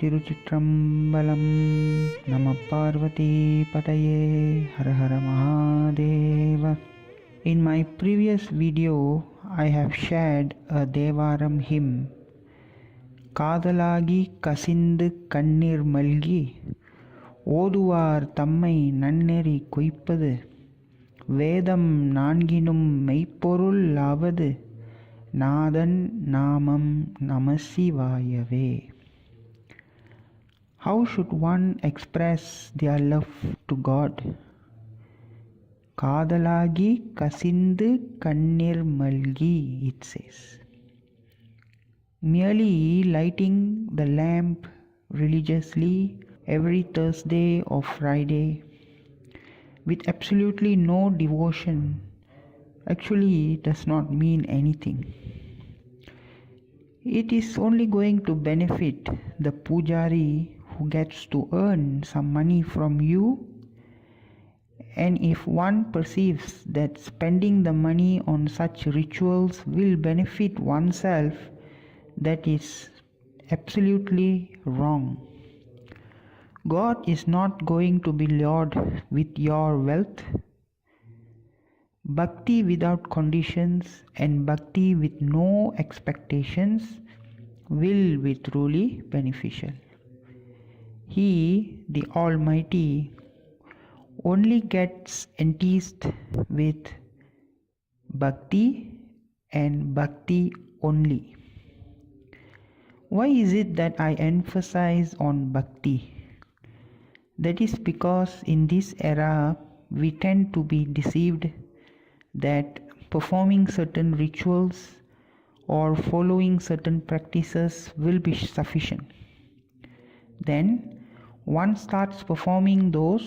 Tiruchitrambalam. Namah Parvati Pataye. Har Har Mahadeva. In my previous video, I have shared a Devaram hymn. காதலாகி கசிந்து கண்ணீர் மல்கி ஓதுவார் தம்மை நன்னெறி கொய்ப்பது வேதம் நான்கினும் மெய்ப்பொருள் ஆவது நாதன் நாமம் நமசிவாயவே. How should one express their love to God? காதலாகி கசிந்து கண்ணீர் மல்கி, it says. Merely lighting the lamp religiously every Thursday or Friday with absolutely no devotion actually does not mean anything. It is only going to benefit the pujari who gets to earn some money from you, and if one perceives that spending the money on such rituals will benefit oneself, that is absolutely wrong. God is not going to be lured with your wealth. Bhakti without conditions and bhakti with no expectations will be truly beneficial. He, the Almighty, only gets enticed with bhakti and bhakti only. Why is it that I emphasize on bhakti? That is because in this era we tend to be deceived that performing certain rituals or following certain practices will be sufficient. Then one starts performing those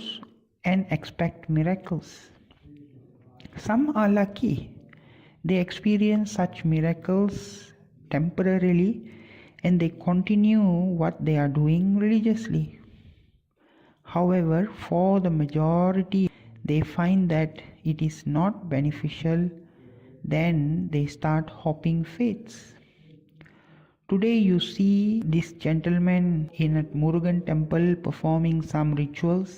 and expect miracles. Some are lucky. They experience such miracles temporarily and they continue what they are doing religiously. However, for the majority, they find that it is not beneficial, then they start hopping faiths. Today you see this gentleman in a Murugan temple performing some rituals.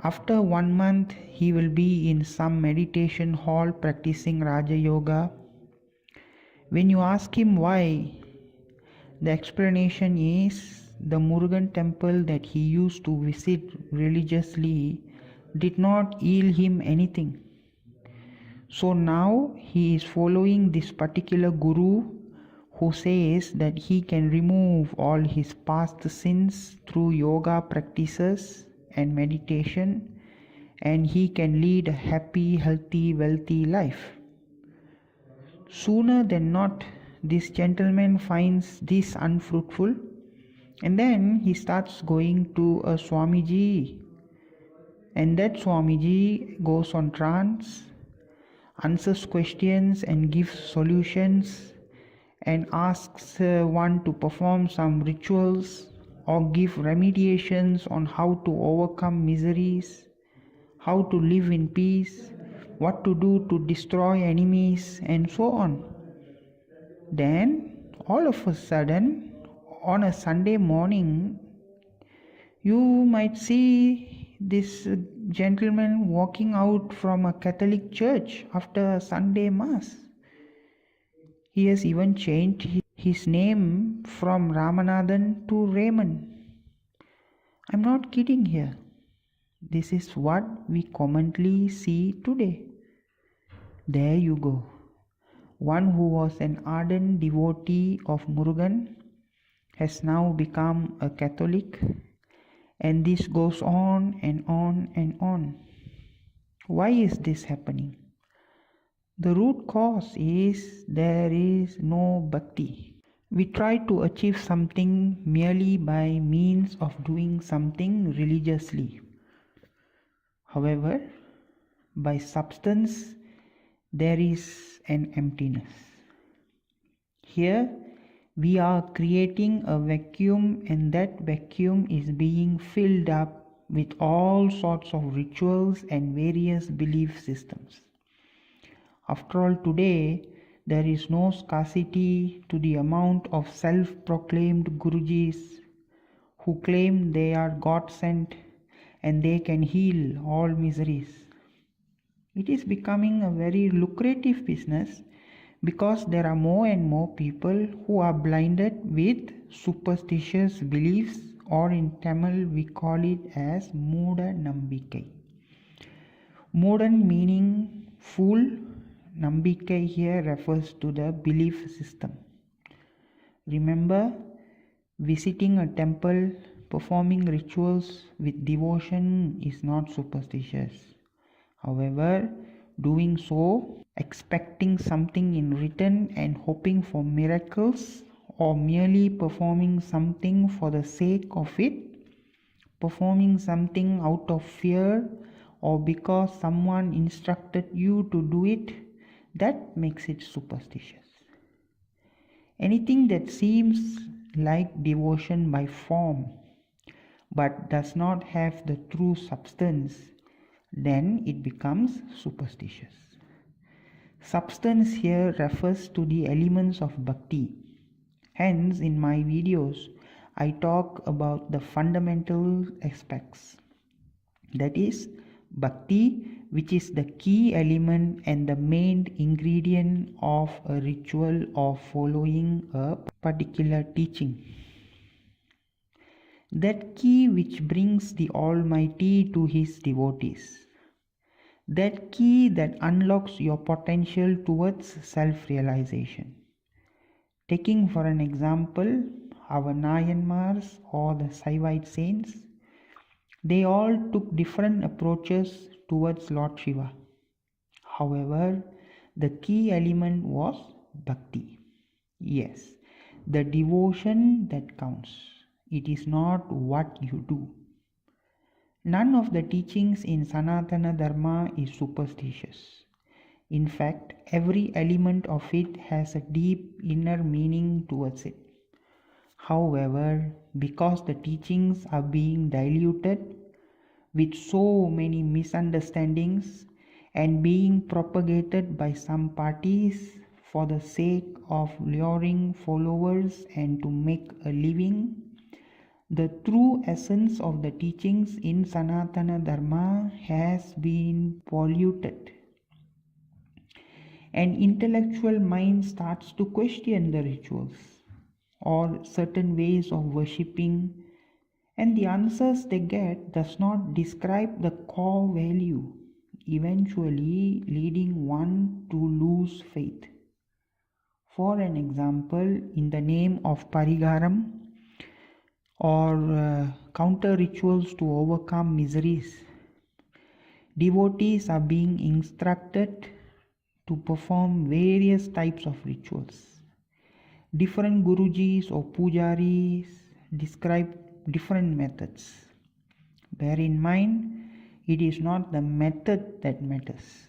After 1 month, he will be in some meditation hall practicing Raja Yoga. When you ask him why, the explanation is the Murugan temple that he used to visit religiously did not yield him anything. So now he is following this particular guru who says that he can remove all his past sins through yoga practices and meditation, and he can lead a happy, healthy, wealthy life. Sooner than not, this gentleman finds this unfruitful, and then he starts going to a Swamiji, and that Swamiji goes on trance, answers questions and gives solutions, and asks one to perform some rituals or give remediations on how to overcome miseries, how to live in peace, what to do to destroy enemies, and so on. Then, all of a sudden, on a Sunday morning, you might see this gentleman walking out from a Catholic church after a Sunday Mass. He has even changed his name from Ramanathan to Raymond. I'm not kidding here. This is what we commonly see today. There you go. One who was an ardent devotee of Murugan has now become a Catholic, and this goes on and on and on. Why is this happening? The root cause is there is no bhakti. We try to achieve something merely by means of doing something religiously. However, by substance, there is an emptiness. Here, we are creating a vacuum, and that vacuum is being filled up with all sorts of rituals and various belief systems. After all, today, there is no scarcity to the amount of self-proclaimed Gurujis who claim they are God sent and they can heal all miseries. It is becoming a very lucrative business because there are more and more people who are blinded with superstitious beliefs, or in Tamil we call it as Mooda Nambikai. Moodan meaning fool, Nambikai here refers to the belief system. Remember, visiting a temple, performing rituals with devotion is not superstitious. However, doing so, expecting something in return and hoping for miracles, or merely performing something for the sake of it, performing something out of fear or because someone instructed you to do it, that makes it superstitious. Anything that seems like devotion by form but does not have the true substance, then it becomes superstitious. Substance here refers to the elements of bhakti. Hence, in my videos, I talk about the fundamental aspects. That is, bhakti, which is the key element and the main ingredient of a ritual or following a particular teaching. That key which brings the Almighty to His devotees. That key that unlocks your potential towards self-realization. Taking for an example, our Nayanmars or the Saivite saints, they all took different approaches towards Lord Shiva. However, the key element was bhakti. Yes, the devotion that counts. It is not what you do. None of the teachings in Sanatana Dharma is superstitious. In fact, every element of it has a deep inner meaning towards it. However, because the teachings are being diluted with so many misunderstandings and being propagated by some parties for the sake of luring followers and to make a living, the true essence of the teachings in Sanatana Dharma has been polluted. An intellectual mind starts to question the rituals or certain ways of worshipping, and the answers they get does not describe the core value, eventually leading one to lose faith. For an example, in the name of parigaram or counter rituals to overcome miseries, devotees are being instructed to perform various types of rituals. Different gurujis or pujaris describe different methods. Bear in mind, it is not the method that matters.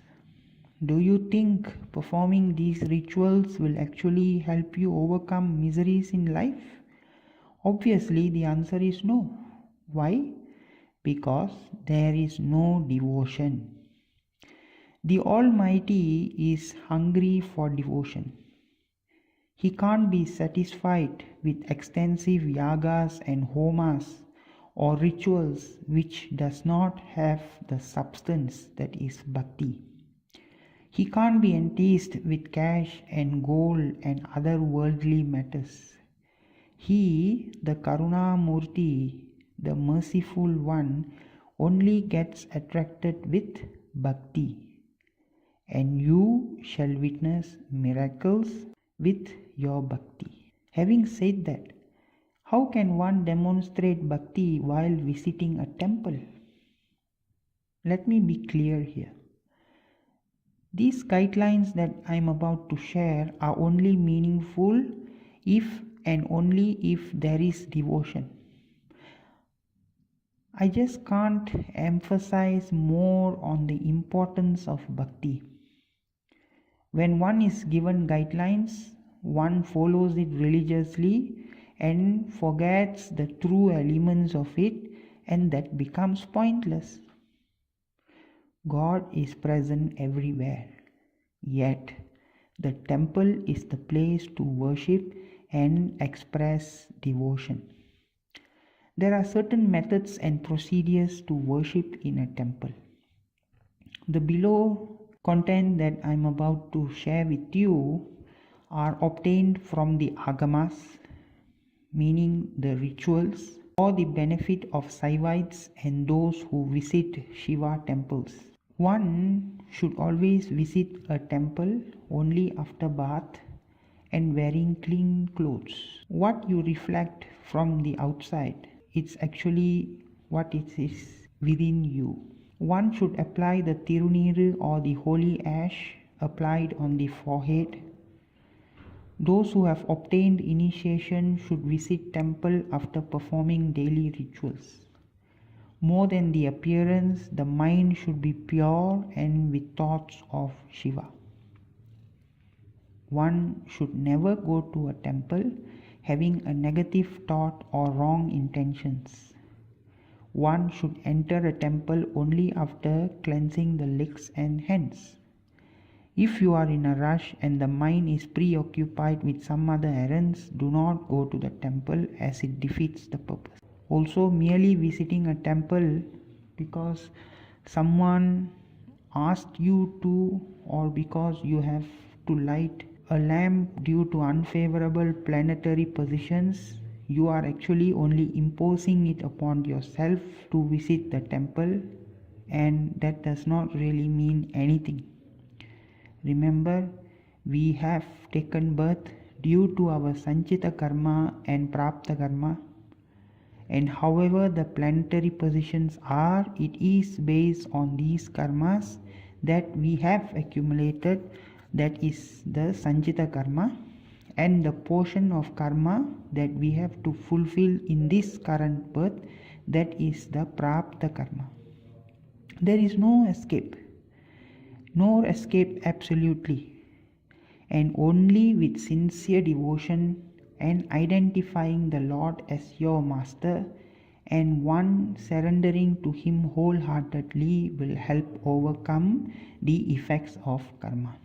Do you think performing these rituals will actually help you overcome miseries in life? Obviously, the answer is no. Why? Because there is no devotion. The Almighty is hungry for devotion. He can't be satisfied with extensive yagas and homas or rituals which does not have the substance that is bhakti. He can't be enticed with cash and gold and other worldly matters. He, the Karuna Murti, the merciful one, only gets attracted with bhakti. And you shall witness miracles with your bhakti. Having said that, how can one demonstrate bhakti while visiting a temple? Let me be clear here. These guidelines that I am about to share are only meaningful if and only if there is devotion. I just can't emphasize more on the importance of bhakti. When one is given guidelines, one follows it religiously and forgets the true elements of it, and that becomes pointless. God is present everywhere, yet the temple is the place to worship and express devotion. There are certain methods and procedures to worship in a temple. The below content that I am about to share with you are obtained from the agamas, meaning the rituals, for the benefit of Saivites and those who visit Shiva temples. One should always visit a temple only after bath and wearing clean clothes. What you reflect from the outside, it's actually what it is within you. One should apply the Tiruniru or the holy ash applied on the forehead. Those who have obtained initiation should visit temple after performing daily rituals. More than the appearance, the mind should be pure and with thoughts of Shiva. One should never go to a temple having a negative thought or wrong intentions. One should enter a temple only after cleansing the legs and hands. If you are in a rush and the mind is preoccupied with some other errands, do not go to the temple as it defeats the purpose. Also, merely visiting a temple because someone asked you to, or because you have to light a lamp due to unfavorable planetary positions, you are actually only imposing it upon yourself to visit the temple, and that does not really mean anything. Remember, we have taken birth due to our Sanchita karma and Prapta karma, and however the planetary positions are, it is based on these karmas that we have accumulated, that is the Sanchita karma, and the portion of karma that we have to fulfill in this current birth, that is the Prapta karma. There is no escape. Nor escape absolutely, and only with sincere devotion and identifying the Lord as your master, and one surrendering to Him wholeheartedly will help overcome the effects of karma.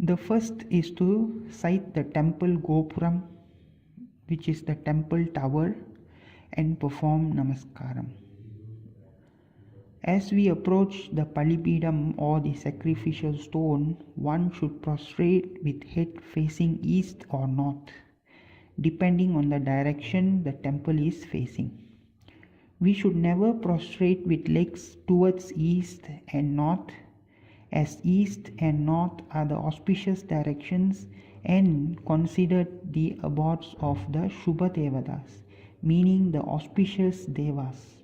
The first is to sight the temple Gopuram, which is the temple tower, and perform namaskaram. As we approach the Palipidam or the sacrificial stone, one should prostrate with head facing east or north, depending on the direction the temple is facing. We should never prostrate with legs towards east and north, as east and north are the auspicious directions and considered the abodes of the Shubha Devatas, meaning the auspicious Devas.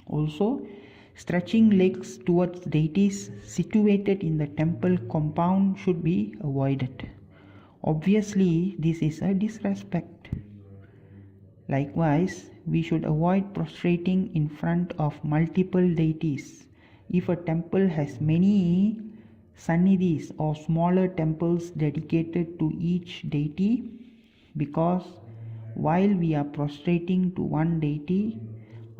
Also, stretching legs towards deities situated in the temple compound should be avoided. Obviously, this is a disrespect. Likewise, we should avoid prostrating in front of multiple deities. If a temple has many sannidhis or smaller temples dedicated to each deity, because while we are prostrating to one deity,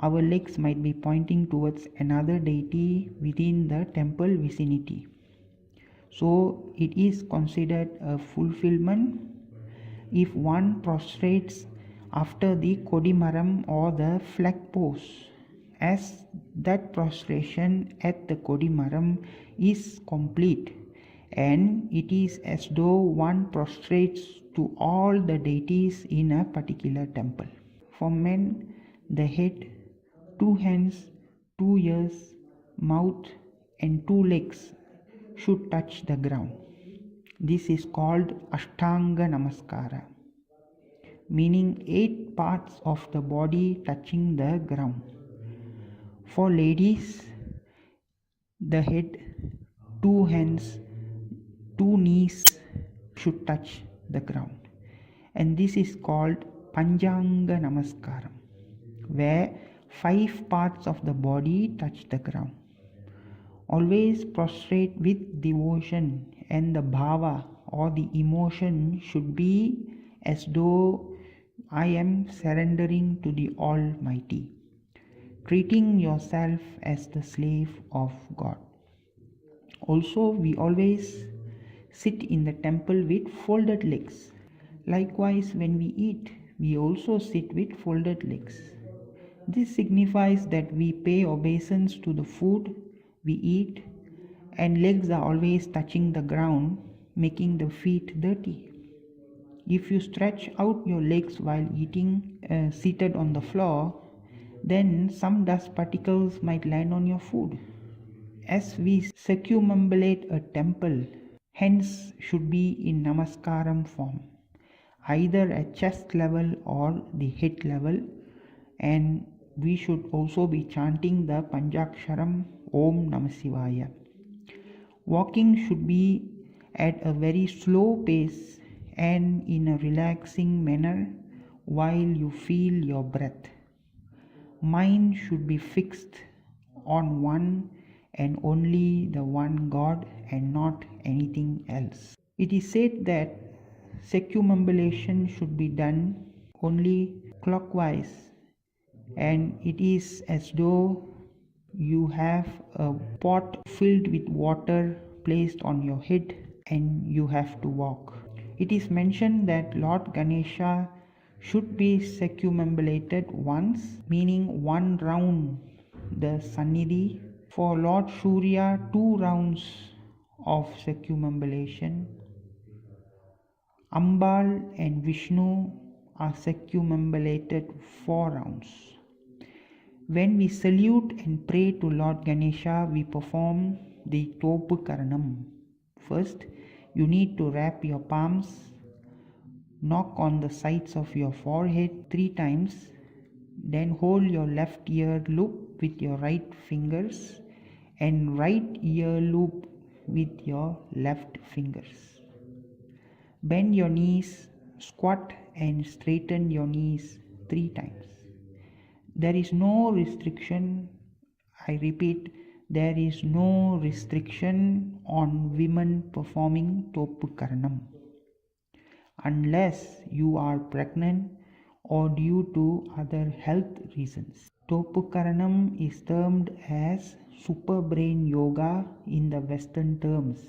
our legs might be pointing towards another deity within the temple vicinity. So it is considered a fulfillment if one prostrates after the Kodimaram or the flag pose, as that prostration at the Kodimaram is complete, and it is as though one prostrates to all the deities in a particular temple. For men, the head, 2 hands, 2 ears, mouth and 2 legs should touch the ground. This is called Ashtanga Namaskara, meaning 8 parts of the body touching the ground. For ladies, the head, 2 hands, 2 knees should touch the ground, and this is called Panchanga Namaskaram, where 5 parts of the body touch the ground. Always prostrate with devotion, and the bhava or the emotion should be as though I am surrendering to the Almighty, treating yourself as the slave of God. Also, we always sit in the temple with folded legs. Likewise, when we eat, we also sit with folded legs. This signifies that we pay obeisance to the food we eat, and legs are always touching the ground, making the feet dirty. If you stretch out your legs while eating seated on the floor, then some dust particles might land on your food. As we circumambulate a temple, hence should be in namaskaram form, either at chest level or the head level, and we should also be chanting the Panchaksharam Om Namah Shivaya. Walking should be at a very slow pace and in a relaxing manner while you feel your breath. Mind should be fixed on one and only the one God and not anything else. It is said that circumambulation should be done only clockwise, and it is as though you have a pot filled with water placed on your head and you have to walk. It is mentioned that Lord Ganesha should be circumambulated once, meaning one round the Sannidhi. For Lord Surya, 2 rounds of circumambulation. Ambal and Vishnu are circumambulated 4 rounds. When we salute and pray to Lord Ganesha, we perform the Topu Karanam. First, you need to wrap your palms, knock on the sides of your forehead 3 times, then hold your left ear loop with your right fingers and right ear loop with your left fingers. Bend your knees, squat and straighten your knees 3 times. There is no restriction, I repeat, there is no restriction on women performing Topu Karanam unless you are pregnant or due to other health reasons. Topu Karanam is termed as super brain yoga in the Western terms,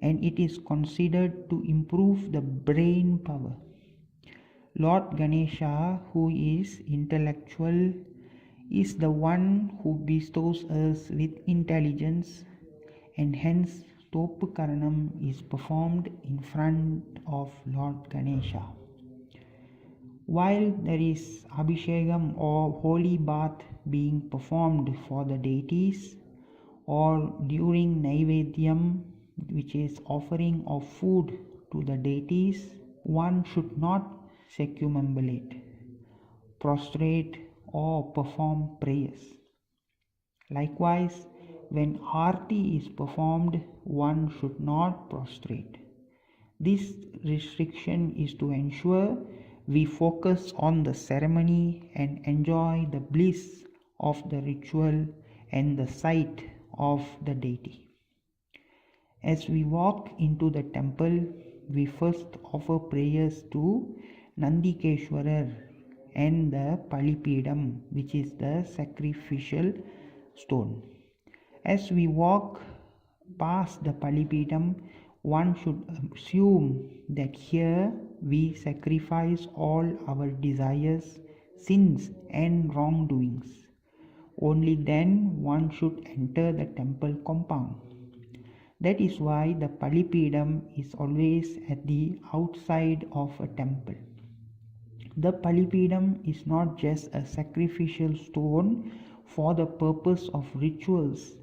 and it is considered to improve the brain power. Lord Ganesha, who is intellectual, is the one who bestows us with intelligence, and hence Topu Karanam is performed in front of Lord Ganesha. While there is Abhishekam or holy bath being performed for the deities, or during Naivedyam, which is offering of food to the deities, one should not circumambulate, prostrate or perform prayers. Likewise, when Arti is performed, one should not prostrate. This restriction is to ensure we focus on the ceremony and enjoy the bliss of the ritual and the sight of the deity. As we walk into the temple, we first offer prayers to Nandikeshwarar and the Palipidam, which is the sacrificial stone. As we walk past the Palipidam, one should assume that here we sacrifice all our desires, sins and wrongdoings. Only then one should enter the temple compound. That is why the Palipidam is always at the outside of a temple. The Palipidam is not just a sacrificial stone for the purpose of rituals,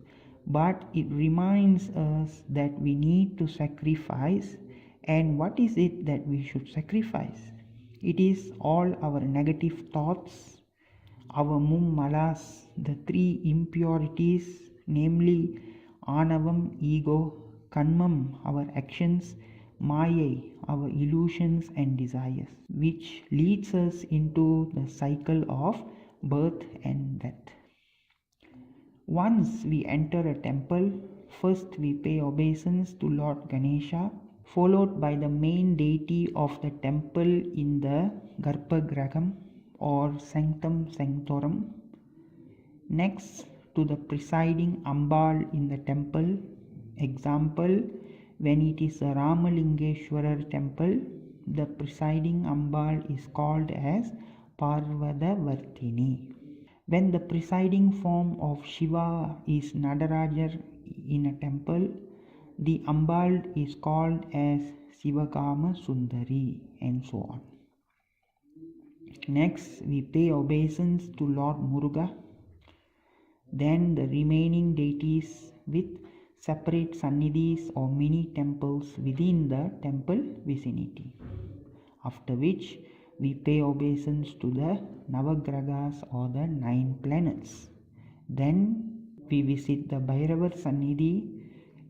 but it reminds us that we need to sacrifice. And what is it that we should sacrifice? It is all our negative thoughts, our mummalas, the 3 impurities, namely Anavam, ego, Kanmam, our actions, Maya, our illusions and desires, which leads us into the cycle of birth and death. Once we enter a temple, first we pay obeisance to Lord Ganesha, followed by the main deity of the temple in the Garbhagraham or Sanctum Sanctorum. Next, to the presiding Ambal in the temple. Example, when it is a Ramalingeshwarar temple, the presiding Ambal is called as Parvadavartini. When the presiding form of Shiva is Nadarajar in a temple, the Ambal is called as SivaAgamA Sundari, and so on. Next, we pay obeisance to Lord Muruga, then the remaining deities with separate sannidhis or mini temples within the temple vicinity. After which, we pay obeisance to the Navagragas or the 9 planets. Then we visit the Bhairavar Sannidhi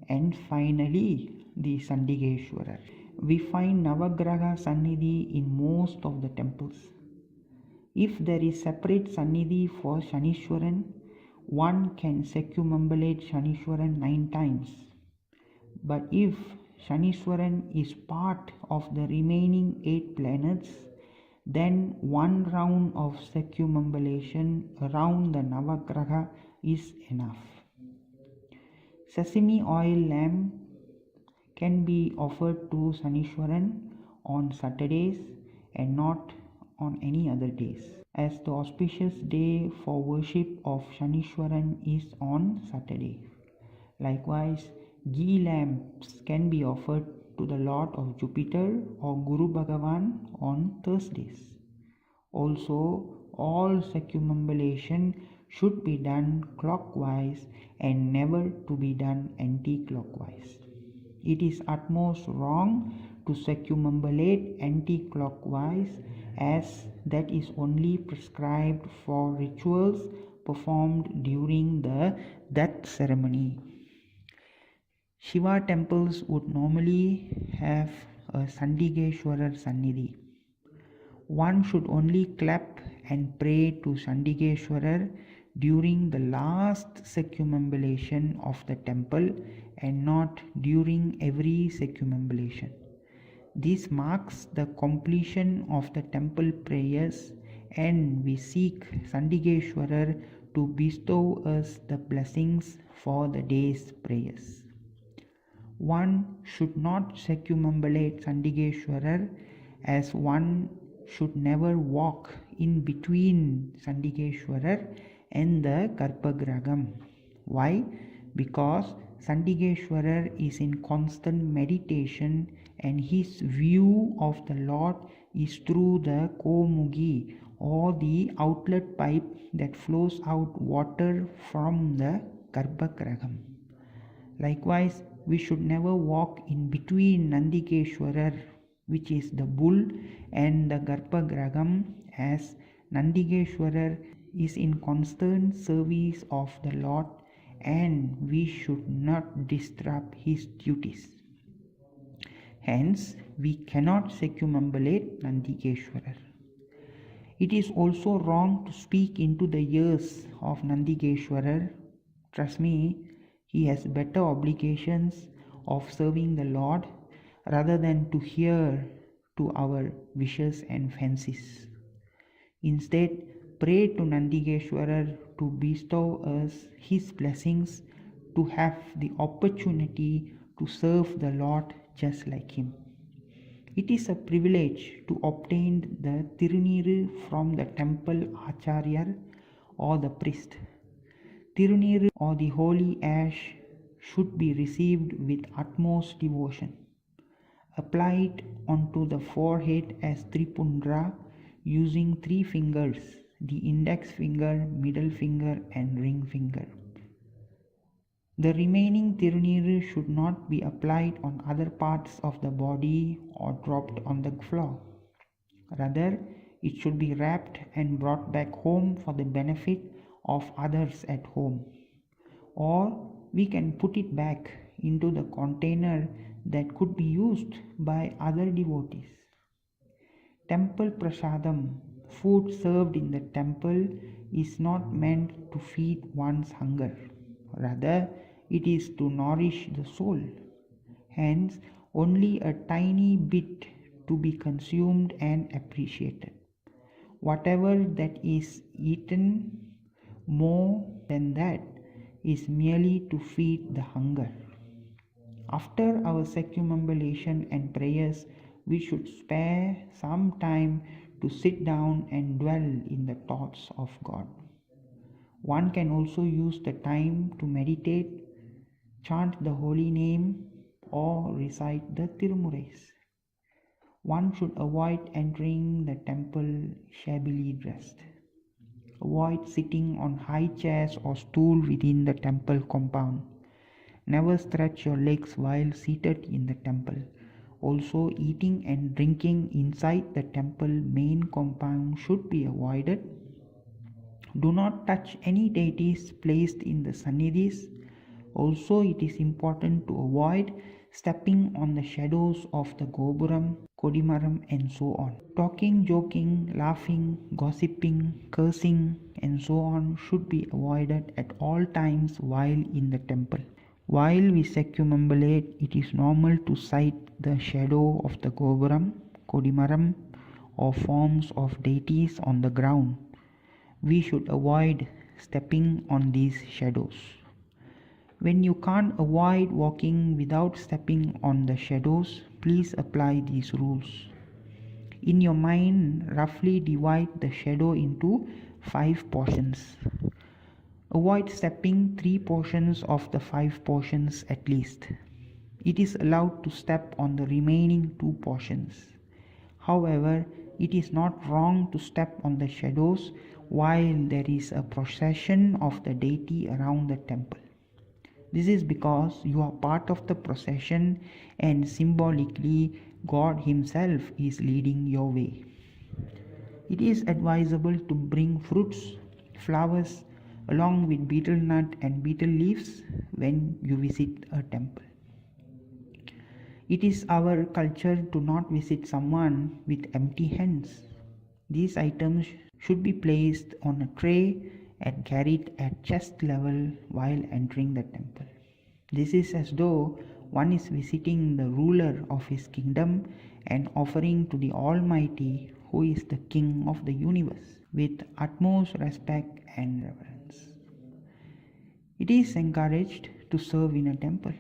and finally the Sandigeshwarar. We find Navagraha Sannidhi in most of the temples. If there is separate Sannidhi for Shanishwaran, one can circumambulate Shanishwaran 9 times. But if Shanishwaran is part of the remaining 8 planets, then one round of circumambulation around the Navagraha is enough. Sesame oil lamp can be offered to Shanishwaran on Saturdays and not on any other days, as the auspicious day for worship of Shanishwaran is on Saturday. Likewise, ghee lamps can be offered to the Lord of Jupiter or Guru Bhagavan on Thursdays. Also, all circumambulation should be done clockwise and never to be done anti-clockwise. It is utmost wrong to circumambulate anti-clockwise, as that is only prescribed for rituals performed during the death ceremony. Shiva temples would normally have a Sandigeshwarar Sannidhi. One should only clap and pray to Sandigeshwarar during the last circumambulation of the temple and not during every circumambulation. This marks the completion of the temple prayers, and we seek Sandigeshwarar to bestow us the blessings for the day's prayers. One should not circumambulate Sandigeshwarar, as one should never walk in between Sandigeshwarar and the Garbhagraham. Why? Because Sandigeshwarar is in constant meditation and his view of the Lord is through the Komugi, or the outlet pipe that flows out water from the Garbhagraham. Likewise, we should never walk in between Nandikeshwarar, which is the bull, and the Garbhagraham, as Nandikeshwarar is in constant service of the Lord and we should not disrupt his duties. Hence, we cannot circumambulate Nandikeshwarar. It is also wrong to speak into the ears of Nandikeshwarar. Trust me, he has better obligations of serving the Lord rather than to hear to our wishes and fancies. Instead, pray to Nandikeshwarar to bestow us his blessings, to have the opportunity to serve the Lord just like him. It is a privilege to obtain the Tiruneeru from the temple Acharya or the priest. Tiruneeru or the holy ash should be received with utmost devotion. Apply it onto the forehead as Tripundra using 3 fingers, the index finger, middle finger and ring finger. The remaining Tiruneeru should not be applied on other parts of the body or dropped on the floor. Rather, it should be wrapped and brought back home for the benefit of others at home. Or we can put it back into the container that could be used by other devotees. Temple prasadam, food served in the temple, is not meant to feed one's hunger. Rather, it is to nourish the soul. Hence, only a tiny bit to be consumed and appreciated. Whatever that is eaten, more than that, is merely to feed the hunger. After our circumambulation and prayers, we should spare some time to sit down and dwell in the thoughts of God. One can also use the time to meditate, chant the holy name, or recite the Tirumurais. One should avoid entering the temple shabbily dressed. Avoid sitting on high chairs or stool within the temple compound. Never stretch your legs while seated in the temple. Also, eating and drinking inside the temple main compound should be avoided. Do not touch any deities placed in the sannidhis. Also, it is important to avoid stepping on the shadows of the Gopuram, Kodimaram, and so on. Talking, joking, laughing, gossiping, cursing, and so on should be avoided at all times while in the temple. While we circumambulate, it is normal to sight the shadow of the Gopuram, Kodimaram, or forms of deities on the ground. We should avoid stepping on these shadows. When you can't avoid walking without stepping on the shadows, please apply these rules. In your mind, roughly divide the shadow into 5 portions. Avoid stepping 3 portions of the 5 portions at least. It is allowed to step on the remaining 2 portions. However, it is not wrong to step on the shadows while there is a procession of the deity around the temple. This is because you are part of the procession and symbolically God Himself is leading your way. It is advisable to bring fruits, flowers, along with betel nut and betel leaves when you visit a temple. It is our culture to not visit someone with empty hands. These items should be placed on a tray and carried at chest level while entering the temple. This is as though one is visiting the ruler of his kingdom and offering to the Almighty, who is the King of the universe, with utmost respect and reverence. It is encouraged to serve in a temple,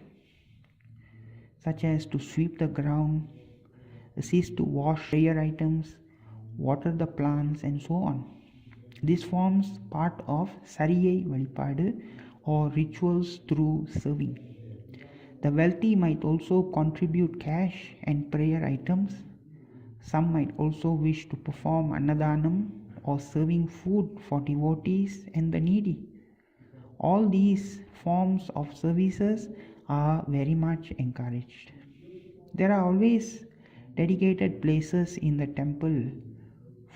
such as to sweep the ground, assist to wash prayer items, water the plants, and so on. This forms part of Sariyai Valipadu or rituals through serving. The wealthy might also contribute cash and prayer items. Some might also wish to perform Annadanam or serving food for devotees and the needy. All these forms of services are very much encouraged. There are always dedicated places in the temple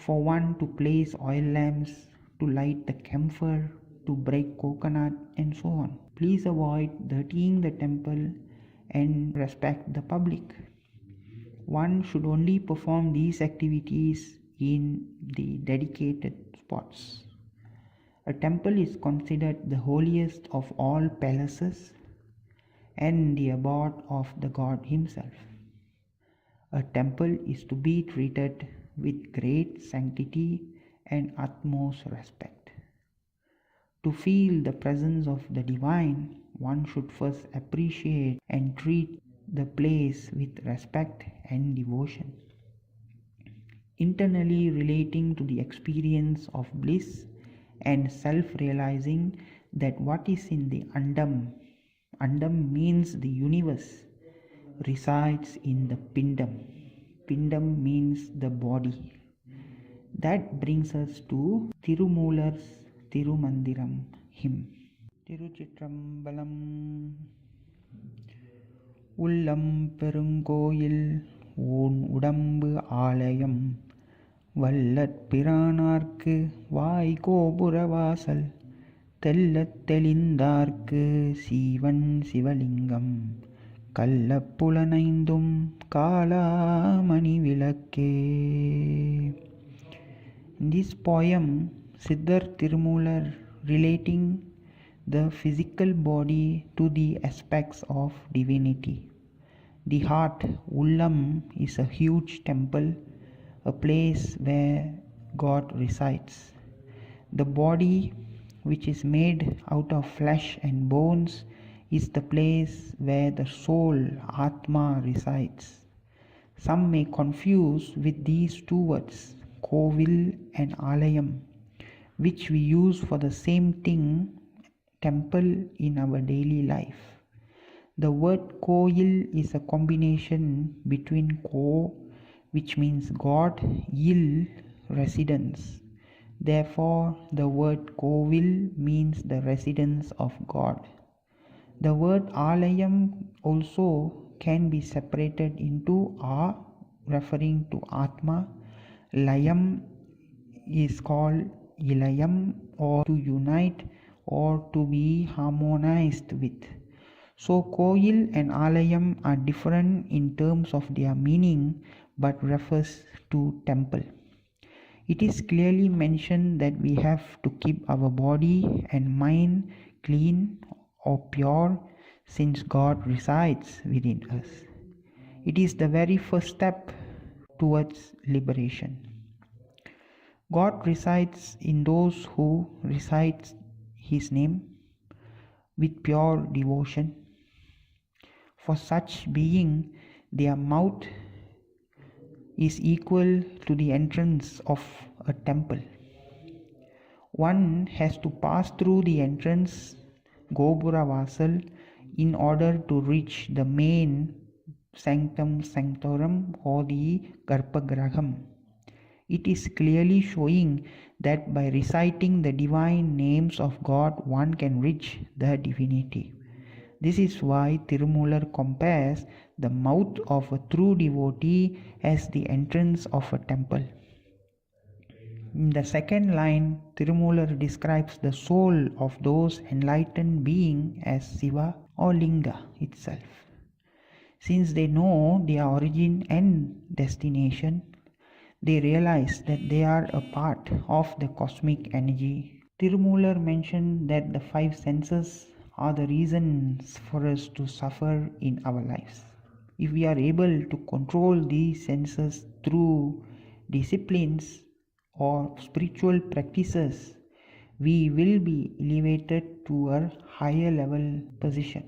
for one to place oil lamps, to light the camphor, to break coconut, and so on. Please avoid dirtying the temple and respect the public. One should only perform these activities in the dedicated spots. A temple is considered the holiest of all palaces and the abode of the God Himself. A temple is to be treated with great sanctity and utmost respect. To feel the presence of the divine, one should first appreciate and treat the place with respect and devotion. Internally relating to the experience of bliss and self-realizing that what is in the Andam means the universe, resides in the Pindam. Pindam means the body. That brings us to Tirumular's Tirumandiram hymn. Tiruchitrambalam. உள்ளம் பெருங்கோயில் ஊன் உடம்பு ஆலயம் வல்லற் பிரானார்க்கு வாய் கோபுரவாசல் தெள்ளத் தெளிந்தார்க்கு சீவன் சிவலிங்கம் கள்ளப் புலனைந்தும் காலாமணி விளக்கே. In this poem, Siddhar Tirumular relating the physical body to the aspects of divinity. The heart, Ullam, is a huge temple, a place where God resides. The body, which is made out of flesh and bones, is the place where the soul, Atma, resides. Some may confuse with these two words, Kovil and Alayam, which we use for the same thing, temple, in our daily life. The word Koil is a combination between Ko, which means God, Il, residence. Therefore, the word Kovil means the residence of God. The word Alayam also can be separated into A, referring to Atma. Layam is called Ilayam, or to unite or to be harmonized with. So Koil and Alayam are different in terms of their meaning but refers to temple. It is clearly mentioned that we have to keep our body and mind clean or pure since God resides within us. It is the very first step towards liberation. God resides in those who recite His name with pure devotion. For such being, their mouth is equal to the entrance of a temple. One has to pass through the entrance Gopura Vasal in order to reach the main Sanctum Sanctorum or the Garpagraham. It is clearly showing that by reciting the divine names of God, one can reach the divinity. This is why Tirumular compares the mouth of a true devotee as the entrance of a temple. In the second line, Tirumular describes the soul of those enlightened beings as Siva or Linga itself. Since they know their origin and destination, they realize that they are a part of the cosmic energy. Tirumular mentioned that the five senses are the reasons for us to suffer in our lives. If we are able to control these senses through disciplines or spiritual practices, we will be elevated to a higher level position.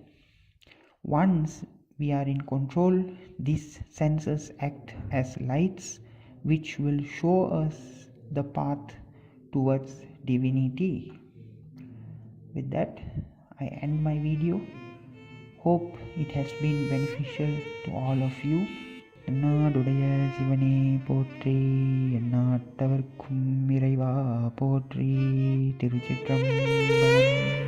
Once we are in control, these senses act as lights which will show us the path towards divinity. With that, I end my video. Hope it has been beneficial to all of you. என்னாடுடைய சிவனே போற்றி, எந்நாட்டவர்க்கும் இறைவா போற்றி. திருச்சிற்றம்பலம்.